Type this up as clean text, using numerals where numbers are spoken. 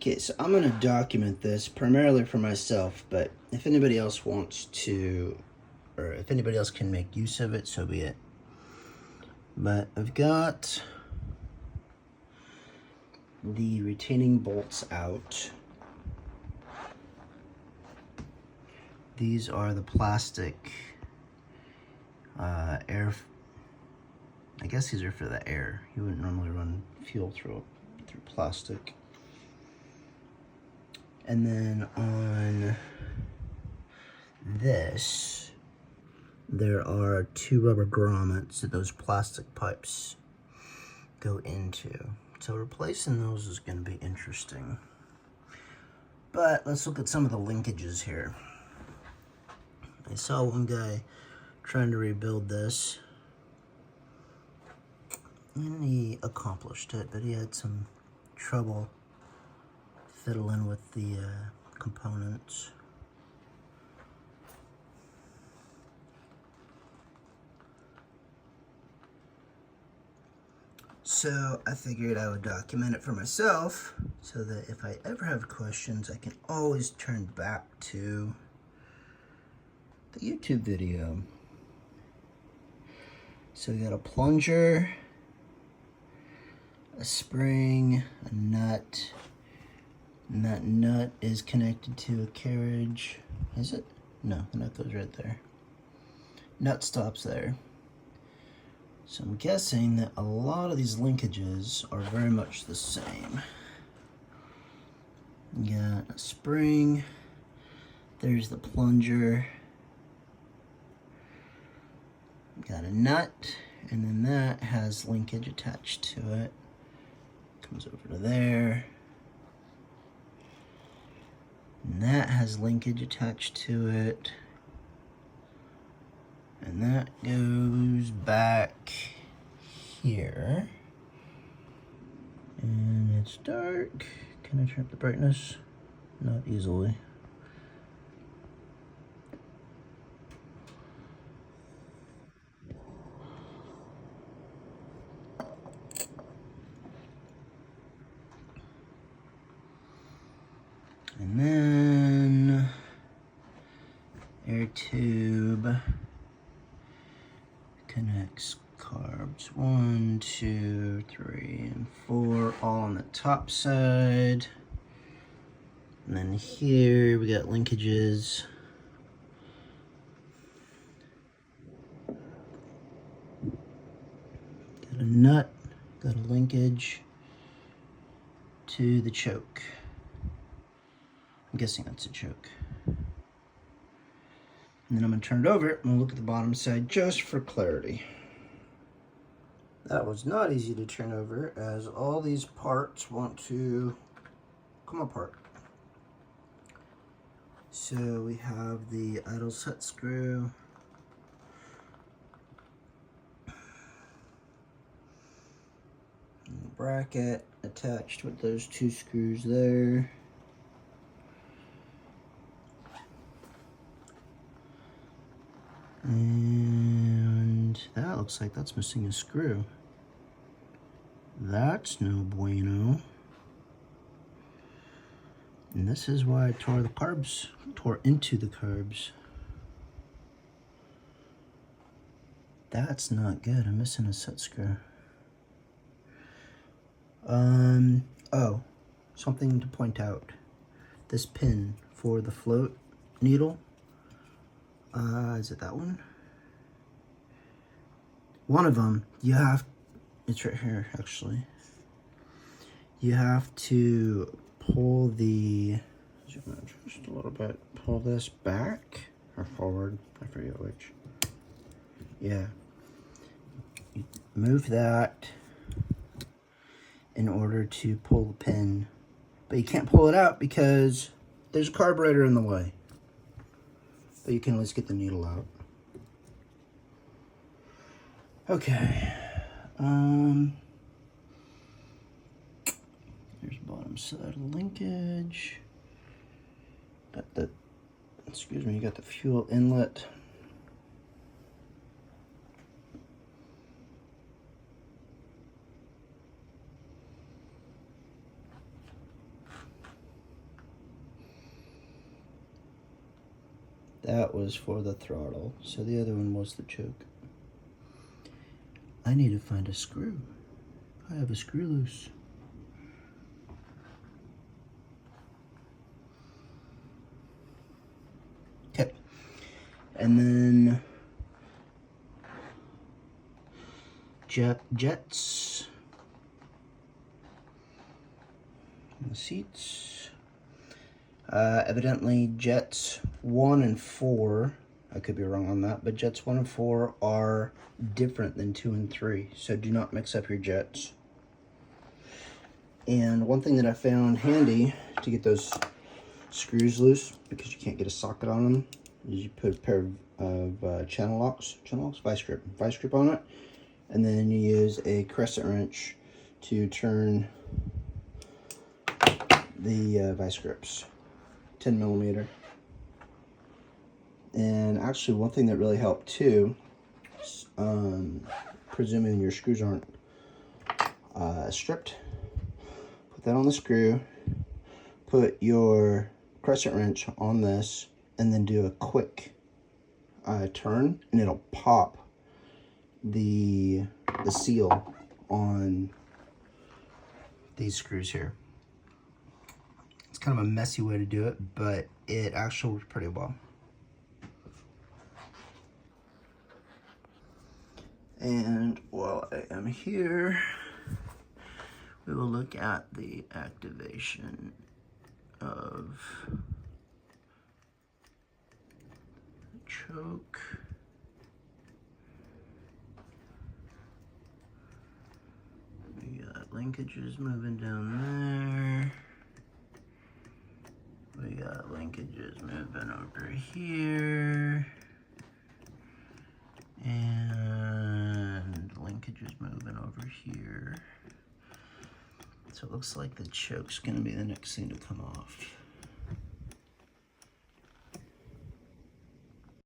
Okay, so I'm going to document this primarily for myself, but if anybody else wants to, or if anybody else can make use of it, so be it. But I've got the retaining bolts out. These are the plastic air. I guess these are for the air. You wouldn't normally run fuel through plastic. And then on this, there are 2 rubber grommets that those plastic pipes go into. So replacing those is going to be interesting. But let's look at some of the linkages here. I saw one guy trying to rebuild this, and he accomplished it, but he had some trouble fiddling with the components. So I figured I would document it for myself so that if I ever have questions, I can always turn back to the YouTube video. So we got a plunger, a spring, a nut, and that nut is connected to a carriage. Is it? No, the nut goes right there. Nut stops there. So I'm guessing that a lot of these linkages are very much the same. You got a spring, there's the plunger, got a nut, and then that has linkage attached to it. Comes over to there. And that has linkage attached to it. And that goes back here. And it's dark. Can I turn up the brightness? Not easily. And then air tube connects carbs 1, 2, 3, and 4, all on the top side. And then here we got linkages. Got a nut, got a linkage to the choke. I'm guessing that's a choke. And then I'm going to turn it over and we'll look at the bottom side just for clarity. That was not easy to turn over as all these parts want to come apart. So we have the idle set screw. And the bracket attached with those 2 screws there. And that looks like that's missing a screw. That's no bueno. And this is why I tore into the carbs. That's not good. I'm missing a set screw. Oh, something to point out. This pin for the float needle. Is it that one? One of them, it's right here actually. You have to pull zoom in just a little bit, pull this back or forward, I forget which. Yeah. You move that in order to pull the pin, but you can't pull it out because there's a carburetor in the way. But you can at least get the needle out. Okay. There's bottom side linkage. Got the, you got the fuel inlet. That was for the throttle. So the other one was the choke. I need to find a screw. I have a screw loose. Okay. And then jets. The seats. Evidently jets 1 and 4, I could be wrong on that, but jets 1 and 4 are different than 2 and 3, so do not mix up your jets. And one thing that I found handy to get those screws loose, because you can't get a socket on them, is you put a pair of channel locks, vice grip on it, and then you use a crescent wrench to turn the vice grips, 10 millimeter. And actually one thing that really helped too, presuming your screws aren't stripped, put that on the screw, put your crescent wrench on this, and then do a quick turn, and it'll pop the seal on these screws here. It's kind of a messy way to do it, but it actually works pretty well. And while I am here, we will look at the activation of the choke. We got linkages moving down there. We got linkages moving over here. And linkages moving over here. So it looks like the choke's gonna be the next thing to come off.